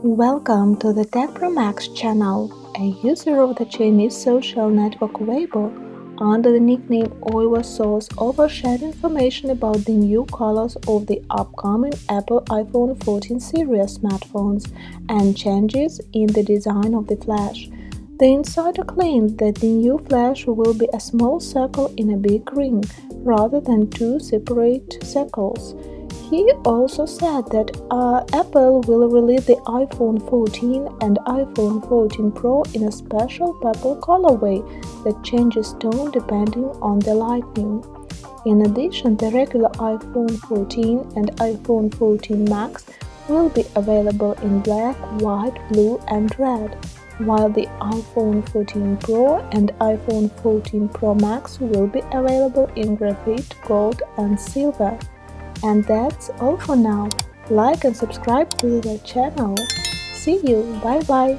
Welcome to the Tech Pro Max channel, a user of the Chinese social network Weibo under the nickname Oiwa Source overshared information about the new colors of the upcoming Apple iPhone 14 series smartphones and changes in the design of the flash. The insider claimed that the new flash will be a small circle in a big ring rather than two separate circles. He also said that Apple will release the iPhone 14 and iPhone 14 Pro in a special purple colorway that changes tone depending on the lighting. In addition, the regular iPhone 14 and iPhone 14 Max will be available in black, white, blue, and red, while the iPhone 14 Pro and iPhone 14 Pro Max will be available in graphite, gold, and silver. And that's all for now. Like and subscribe to the channel. See you. Bye bye.